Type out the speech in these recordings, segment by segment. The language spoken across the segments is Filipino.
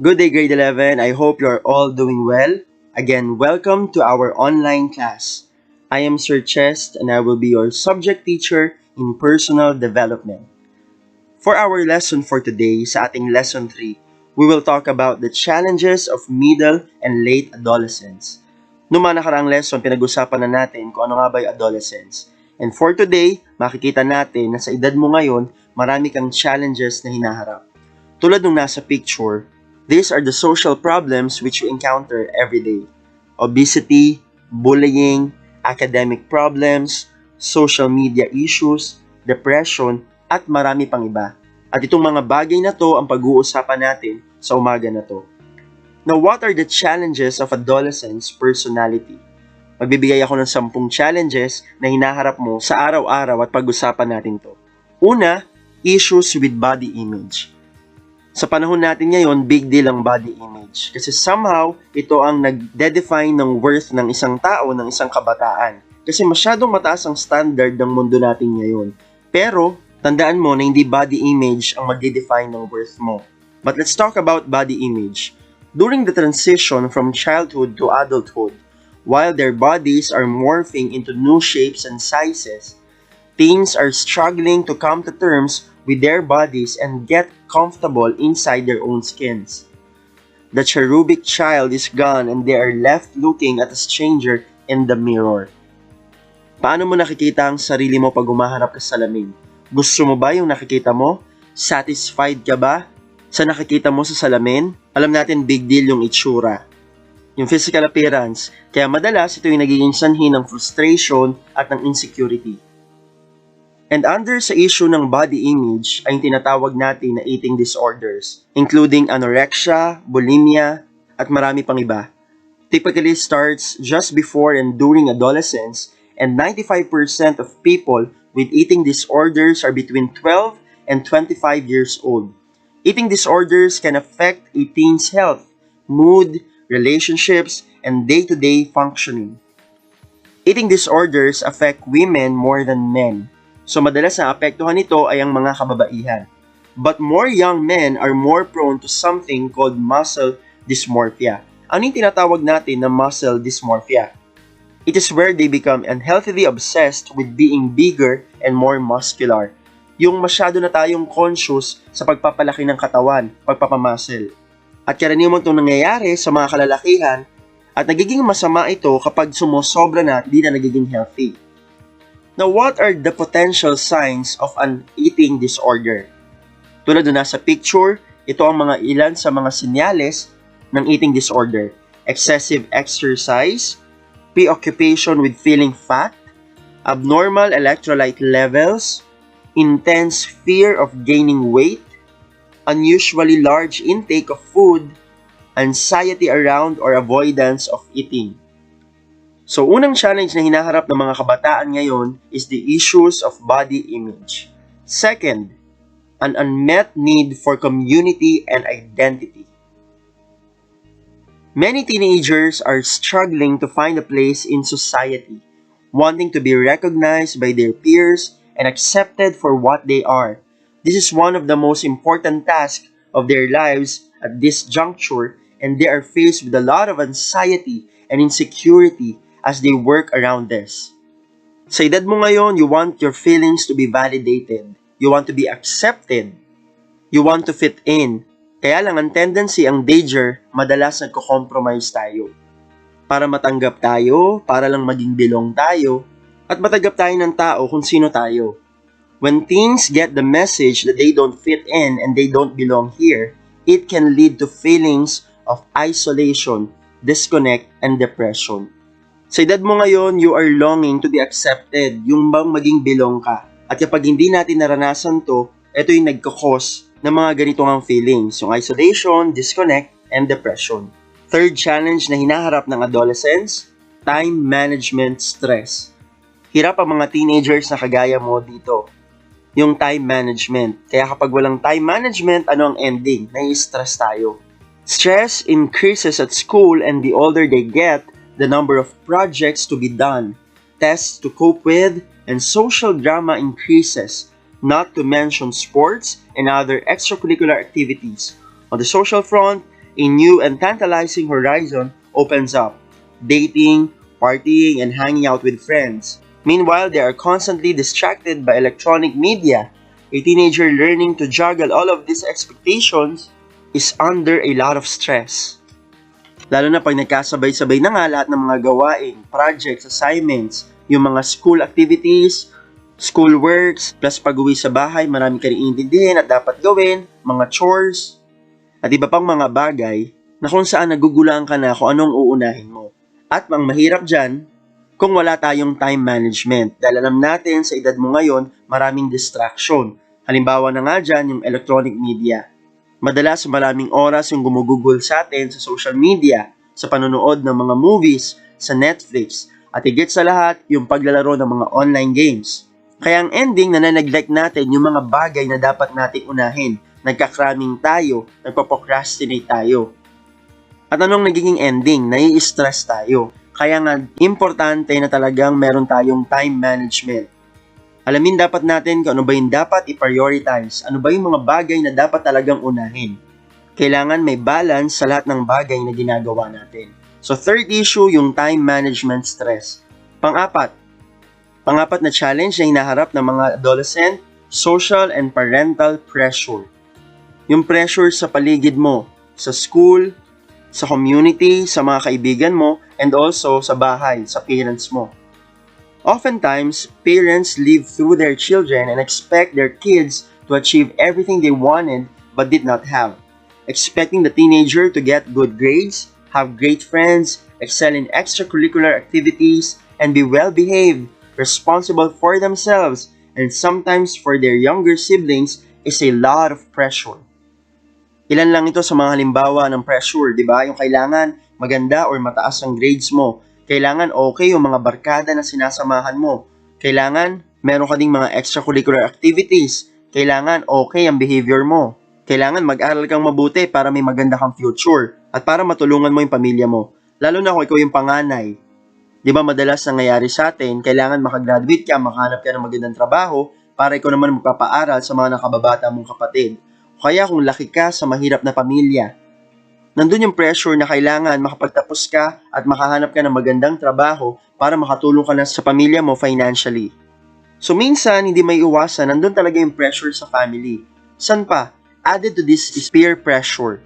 Good day, grade 11. I hope you are all doing well. Again, welcome to our online class. I am Sir Chest and I will be your subject teacher in personal development. For our lesson for today, sa ating lesson 3, we will talk about the challenges of middle and late adolescence. Noong mga nakaraang lesson, pinag-usapan na natin kung ano nga ba yung adolescence. And for today, makikita natin na sa edad mo ngayon, marami kang challenges na hinaharap. Tulad nung nasa picture, these are the social problems which you encounter every day. Obesity, bullying, academic problems, social media issues, depression, at marami pang iba. At itong mga bagay na to ang pag-uusapan natin sa umaga na to. Now, what are the challenges of adolescence personality? Magbibigay ako ng 10 challenges na hinaharap mo sa araw-araw at pag-usapan natin to. Una, issues with body image. Sa panahon natin ngayon, big deal ang body image. Kasi somehow, ito ang nag-define ng worth ng isang tao, ng isang kabataan. Kasi masyadong mataas ang standard ng mundo natin ngayon. Pero, tandaan mo na hindi body image ang mag-define ng worth mo. But let's talk about body image. During the transition from childhood to adulthood, while their bodies are morphing into new shapes and sizes, teens are struggling to come to terms with their bodies and get comfortable inside their own skins. The cherubic child is gone and they are left looking at a stranger in the mirror. Paano mo nakikita ang sarili mo pag humaharap ka sa salamin? Gusto mo ba yung nakikita mo? Satisfied ka ba sa nakikita mo sa salamin? Alam natin big deal yung itsura, yung physical appearance. Kaya madalas ito yung nagiging sanhi ng frustration at ng insecurity. And under sa issue ng body image ay yung tinatawag natin na eating disorders, including anorexia, bulimia, at marami pang iba. Typically starts just before and during adolescence, and 95% of people with eating disorders are between 12 and 25 years old. Eating disorders can affect a teen's health, mood, relationships, and day-to-day functioning. Eating disorders affect women more than men. So madalas na apektuhan nito ay ang mga kababaihan. But more young men are more prone to something called muscle dysmorphia. Ano yung tinatawag natin na muscle dysmorphia? It is where they become unhealthily obsessed with being bigger and more muscular. Yung masyado na tayong conscious sa pagpapalaki ng katawan, pagpapamuscle. At karaniwan itong nangyayari sa mga kalalakihan at nagiging masama ito kapag sumusobra na at di na nagiging healthy. Now, what are the potential signs of an eating disorder? Tulad na sa picture, ito ang mga ilan sa mga senyales ng eating disorder. Excessive exercise, preoccupation with feeling fat, abnormal electrolyte levels, intense fear of gaining weight, unusually large intake of food, anxiety around or avoidance of eating. So, unang challenge na hinaharap ng mga kabataan ngayon is the issues of body image. Second, an unmet need for community and identity. Many teenagers are struggling to find a place in society, wanting to be recognized by their peers and accepted for what they are. This is one of the most important tasks of their lives at this juncture, and they are faced with a lot of anxiety and insecurity as they work around this. Sa edad mo ngayon, you want your feelings to be validated. You want to be accepted. You want to fit in. Kaya lang ang tendency, ang danger, madalas nagko-compromise tayo. Para matanggap tayo, para lang maging belong tayo, at matanggap tayo ng tao kung sino tayo. When teens get the message that they don't fit in and they don't belong here, it can lead to feelings of isolation, disconnect, and depression. Sa edad mo ngayon, you are longing to be accepted, yung bang maging belong ka. At kapag hindi natin naranasan to, ito yung nagkakos ng mga ganitong ang feelings, yung isolation, disconnect, and depression. Third challenge na hinaharap ng adolescence, time management stress. Hirap ang mga teenagers na kagaya mo dito, yung time management. Kaya kapag walang time management, ano ang ending? Nai-stress tayo. Stress increases at school, and the older they get, the number of projects to be done, tests to cope with, and social drama increases, not to mention sports and other extracurricular activities. On the social front, a new and tantalizing horizon opens up. Dating, partying, and hanging out with friends. Meanwhile, they are constantly distracted by electronic media. A teenager learning to juggle all of these expectations is under a lot of stress. Lalo na pag nagkasabay-sabay na nga lahat ng mga gawain, projects, assignments, yung mga school activities, school works, plus pag-uwi sa bahay, marami ka rin iintindihin at dapat gawin, mga chores, at iba pang mga bagay na kung saan nagugulaan ka na kung anong uunahin mo. At ang mahirap dyan, kung wala tayong time management. Dahil alam natin sa edad mo ngayon, maraming distraction. Halimbawa na nga dyan yung electronic media. Madalas maraming oras yung gumugugol sa atin sa social media, sa panonood ng mga movies, sa Netflix, at higit sa lahat yung paglalaro ng mga online games. Kaya ang ending na neglect natin yung mga bagay na dapat nating unahin. Nagka-cramming tayo, nagpa-procrastinate tayo. At anong nagiging ending? Nai-stress tayo. Kaya nga, importante na talagang meron tayong time management. Alamin dapat natin kung ano ba yung dapat i-prioritize, ano ba yung mga bagay na dapat talagang unahin. Kailangan may balance sa lahat ng bagay na ginagawa natin. So third issue, yung time management stress. Pang-apat na challenge na hinaharap ng mga adolescent, social and parental pressure. Yung pressure sa paligid mo, sa school, sa community, sa mga kaibigan mo, and also sa bahay, sa parents mo. Oftentimes, parents live through their children and expect their kids to achieve everything they wanted but did not have. Expecting the teenager to get good grades, have great friends, excel in extracurricular activities, and be well-behaved, responsible for themselves, and sometimes for their younger siblings is a lot of pressure. Ilan lang ito sa mga halimbawa ng pressure, di ba? Yung kailangan maganda or mataas ang grades mo. Kailangan okay yung mga barkada na sinasamahan mo. Kailangan meron ka ding mga extracurricular activities. Kailangan okay ang behavior mo. Kailangan mag-aral kang mabuti para may maganda kang future at para matulungan mo yung pamilya mo. Lalo na kung ikaw yung panganay. Di ba madalas nangyayari sa atin, kailangan makagraduate ka, makahanap ka ng magandang trabaho para ikaw naman magpapaaral sa mga nakababata mong kapatid. Kaya kung laki ka sa mahirap na pamilya, nandun yung pressure na kailangan makapagtapos ka at makahanap ka ng magandang trabaho para makatulong ka na sa pamilya mo financially. So minsan, hindi may iwasan, nandun talaga yung pressure sa family. San pa? Added to this is peer pressure.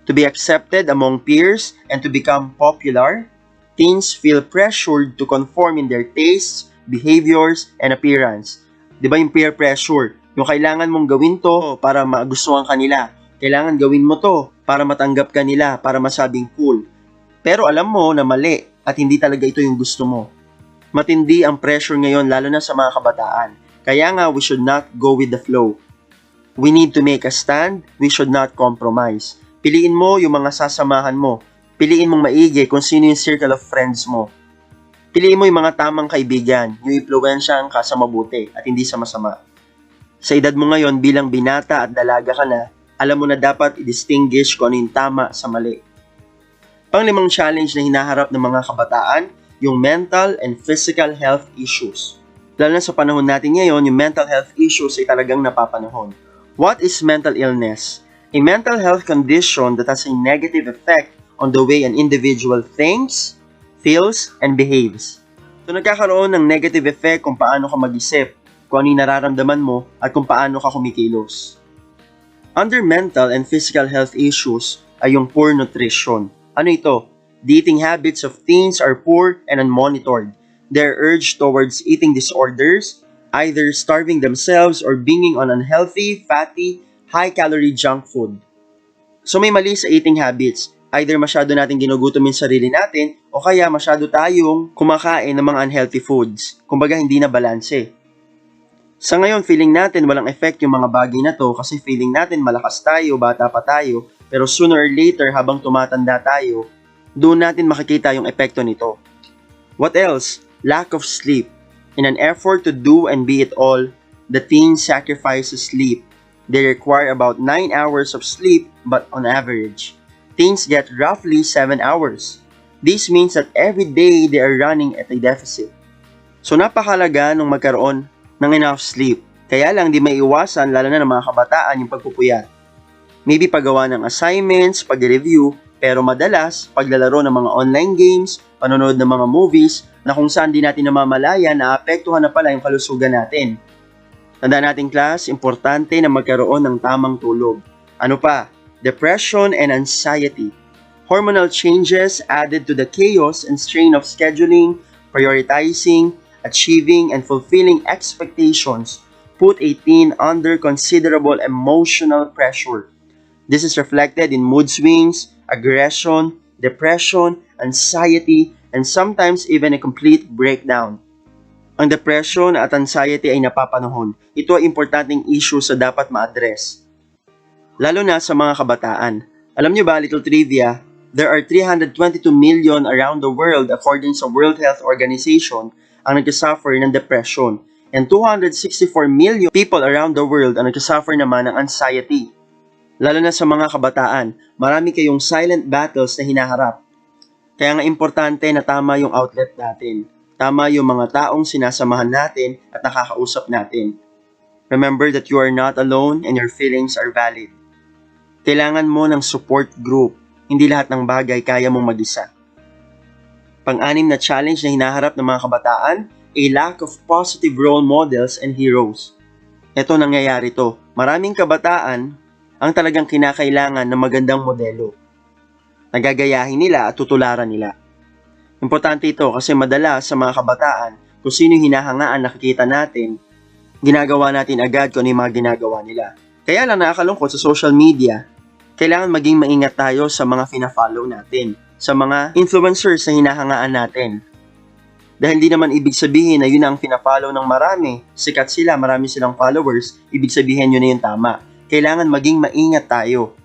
To be accepted among peers and to become popular, teens feel pressured to conform in their tastes, behaviors, and appearance. Diba yung peer pressure? Yung kailangan mong gawin to para magustuhan ka nila. Kailangan gawin mo to para matanggap ka nila, para masabing cool. Pero alam mo na mali at hindi talaga ito yung gusto mo. Matindi ang pressure ngayon lalo na sa mga kabataan. Kaya nga we should not go with the flow. We need to make a stand, we should not compromise. Piliin mo yung mga sasamahan mo. Piliin mong maigi kung sino yung circle of friends mo. Piliin mo yung mga tamang kaibigan, yung impluwensyahan ka sa mabuti at hindi sa masama. Sa edad mo ngayon bilang binata at dalaga ka na, alam mo na dapat i-distinguish kung ano yung tama sa mali. Panglimang challenge na hinaharap ng mga kabataan, yung mental and physical health issues. Lalo na sa panahon natin ngayon, yung mental health issues ay talagang napapanahon. What is mental illness? A mental health condition that has a negative effect on the way an individual thinks, feels, and behaves. So nagkakaroon ng negative effect kung paano ka mag-isip, kung ano yung nararamdaman mo, at kung paano ka kumikilos. Under mental and physical health issues ay yung poor nutrition. Ano ito? The eating habits of teens are poor and unmonitored. Their urge towards eating disorders, either starving themselves or being on unhealthy, fatty, high-calorie junk food. So may mali sa eating habits. Either masyado natin ginugutom yung sarili natin o kaya masyado tayong kumakain ng mga unhealthy foods. Kumbaga hindi na balanse. Sa ngayon, feeling natin walang effect yung mga bagay na to kasi feeling natin malakas tayo, bata pa tayo, pero sooner or later habang tumatanda tayo, doon natin makikita yung epekto nito. What else? Lack of sleep. In an effort to do and be it all, the teen sacrifices sleep. They require about 9 hours of sleep, but on average, teens get roughly 7 hours. This means that every day they are running at a deficit. So napakalaga nung magkaroon ng enough sleep. Kaya lang di may iwasan lalo na ng mga kabataan yung pagpupuyat. Maybe paggawa ng assignments, pag-review, pero madalas, paglalaro ng mga online games, panonood ng mga movies, na kung saan di natin namamalaya na apektuhan na pala yung kalusugan natin. Tandaan natin class, importante na magkaroon ng tamang tulog. Ano pa? Depression and anxiety. Hormonal changes added to the chaos and strain of scheduling, prioritizing, achieving, and fulfilling expectations put a teen under considerable emotional pressure. This is reflected in mood swings, aggression, depression, anxiety, and sometimes even a complete breakdown. Ang depression at anxiety ay napapanahon. Ito ay importanteng issue sa dapat ma-address, lalo na sa mga kabataan. Alam niyo ba, little trivia, there are 322 million around the world according sa World Health Organization ang nagkasuffer ng depression, and 264 million people around the world ang nagkasuffer naman ng anxiety. Lalo na sa mga kabataan, marami kayong silent battles na hinaharap. Kaya nga importante na tama yung outlet natin. Tama yung mga taong sinasamahan natin at nakakausap natin. Remember that you are not alone and your feelings are valid. Kailangan mo ng support group. Hindi lahat ng bagay kaya mong mag-isa. Pang-anim na challenge na hinaharap ng mga kabataan, a lack of positive role models and heroes. Ito nangyayari to. Maraming kabataan ang talagang kinakailangan ng magandang modelo. Nagagayahin nila at tutularan nila. Importante ito kasi madalas sa mga kabataan, kung sino yung hinahangaan nakikita natin, ginagawa natin agad kung ano yung mga ginagawa nila. Kaya lang nakakalungkot sa social media, kailangan maging maingat tayo sa mga fina-follow natin, sa mga influencers na hinahangaan natin. Dahil hindi naman ibig sabihin na yun ang fina-follow ng marami, sikat sila, marami silang followers, ibig sabihin yun na yung tama. Kailangan maging maingat tayo.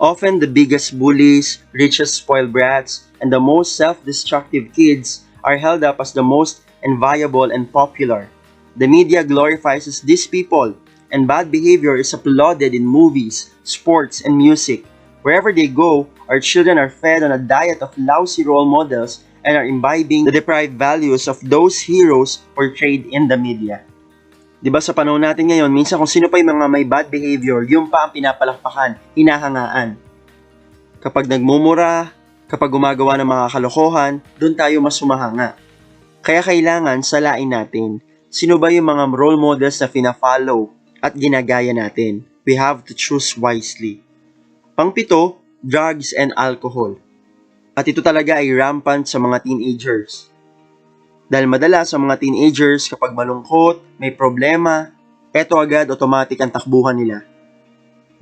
Often the biggest bullies, richest spoiled brats, and the most self-destructive kids are held up as the most enviable and popular. The media glorifies these people, and bad behavior is applauded in movies, sports, and music. Wherever they go, our children are fed on a diet of lousy role models and are imbibing the deprived values of those heroes portrayed in the media. Diba sa panahon natin ngayon, minsan kung sino pa yung mga may bad behavior, yung pa ang pinapalakpakan, hinahangaan. Kapag nagmumura, kapag gumagawa ng mga kalokohan, doon tayo mas sumahanga. Kaya kailangan salain natin, sino ba yung mga role models na fina-follow at ginagaya natin? We have to choose wisely. Pang-pito, drugs and alcohol. At ito talaga ay rampant sa mga teenagers. Dahil madalas sa mga teenagers kapag malungkot, may problema, eto agad automatic ang takbuhan nila.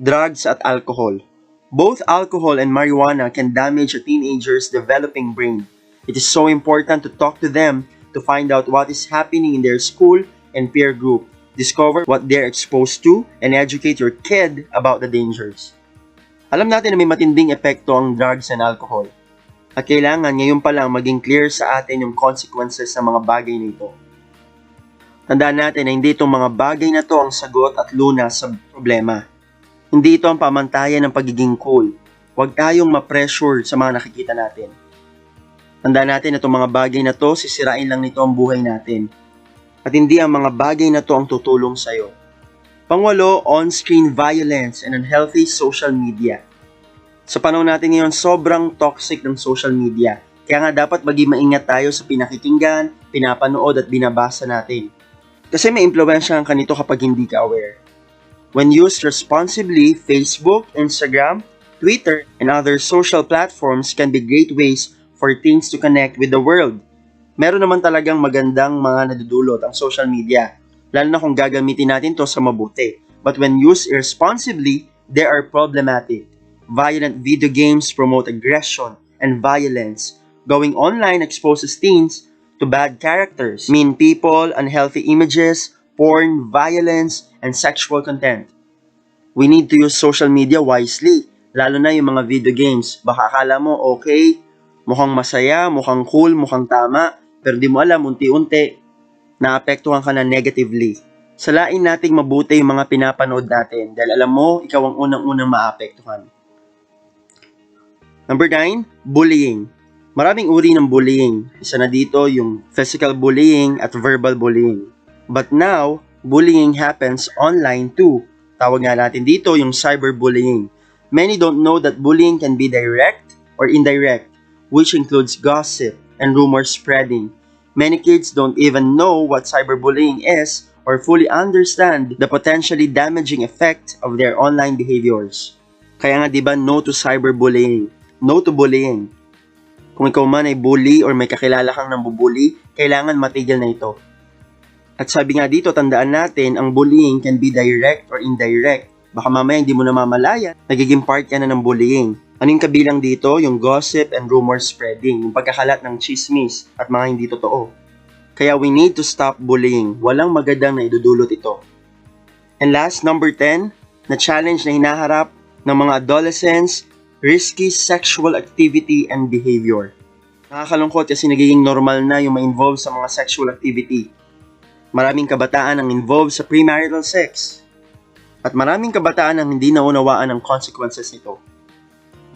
Drugs at alcohol. Both alcohol and marijuana can damage a teenager's developing brain. It is so important to talk to them to find out what is happening in their school and peer group. Discover what they're exposed to and educate your kid about the dangers. Alam natin na may matinding epekto ang drugs and alcohol. At kailangan ngayon pa lang maging clear sa atin yung consequences ng mga bagay nito. Tandaan natin na hindi itong mga bagay na to ang sagot at lunas sa problema. Hindi ito ang pamantayan ng pagiging cool. Huwag tayong ma-pressure sa mga nakikita natin. Tandaan natin na itong mga bagay na to, sisirain lang nito ang buhay natin. At hindi ang mga bagay na to ang tutulong sa'yo. Pangwalo, on-screen violence and unhealthy social media. Sa panahon natin ngayon, sobrang toxic ng social media. Kaya nga dapat maging maingat tayo sa pinakikinggan, pinapanood at binabasa natin. Kasi may impluwensya ka nito kapag hindi ka aware. When used responsibly, Facebook, Instagram, Twitter, and other social platforms can be great ways for teens to connect with the world. Meron naman talagang magandang mga nadudulot ang social media, lalo na kung gagamitin natin to sa mabuti. But when used irresponsibly, they are problematic. Violent video games promote aggression and violence. Going online exposes teens to bad characters, mean people, unhealthy images, porn, violence, and sexual content. We need to use social media wisely, lalo na yung mga video games. Baka akala mo okay, mukhang masaya, mukhang cool, mukhang tama, pero di mo alam, unti-unti, naapektuhan ka na negatively. Salain nating mabuti yung mga pinapanood natin dahil alam mo, ikaw ang unang-unang maapektuhan. Number 9, bullying. Maraming uri ng bullying. Isa na dito yung physical bullying at verbal bullying. But now, bullying happens online too. Tawag nga natin dito yung cyberbullying. Many don't know that bullying can be direct or indirect, which includes gossip and rumor spreading. Many kids don't even know what cyberbullying is or fully understand the potentially damaging effect of their online behaviors. Kaya nga 'di ba, no to cyberbullying, no to bullying. Kung ikaw man ay bully or may kakilala kang nambubully, kailangan matigil na ito. At sabi nga dito, tandaan natin, ang bullying can be direct or indirect. Baka mamaya hindi mo namamalayan, nagiging part ka na ng bullying. Ano yung kabilang dito? Yung gossip and rumor spreading, yung pagkakalat ng chismis at mga hindi totoo. Kaya we need to stop bullying. Walang magandang na idudulot ito. And last, number 10, na challenge na hinaharap ng mga adolescents, risky sexual activity and behavior. Nakakalungkot kasi nagiging normal na yung ma-involve sa mga sexual activity. Maraming kabataan ang involved sa premarital sex. At maraming kabataan ang hindi naunawaan ang consequences nito.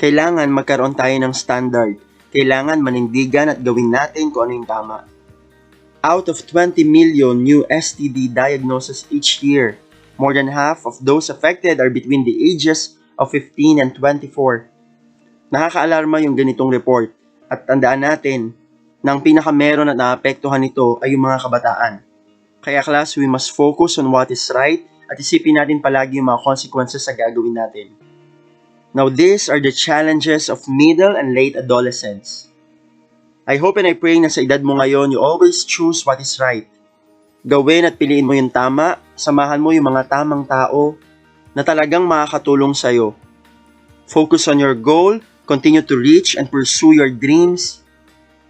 Kailangan magkaroon tayo ng standard. Kailangan manindigan at gawin natin kung ano yung tama. Out of 20 million new STD diagnoses each year, more than half of those affected are between the ages of 15 and 24. Nakakaalarma yung ganitong report. At tandaan natin na ang pinakameron at naapektuhan nito ay yung mga kabataan. Kaya class, we must focus on what is right at isipin natin palagi yung mga consequences sa gagawin natin. Now, these are the challenges of middle and late adolescence. I hope and I pray na sa edad mo ngayon, you always choose what is right. Gawin at piliin mo yung tama, samahan mo yung mga tamang tao na talagang makakatulong sa'yo. Focus on your goal, continue to reach and pursue your dreams,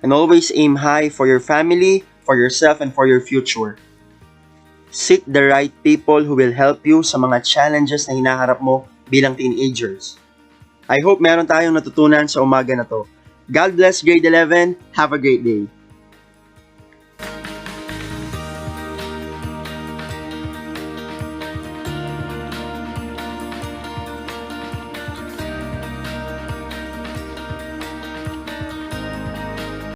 and always aim high for your family, for yourself, and for your future. Seek the right people who will help you sa mga challenges na hinaharap mo bilang teenagers. I hope meron tayong natutunan sa umaga na to. God bless grade 11. Have a great day.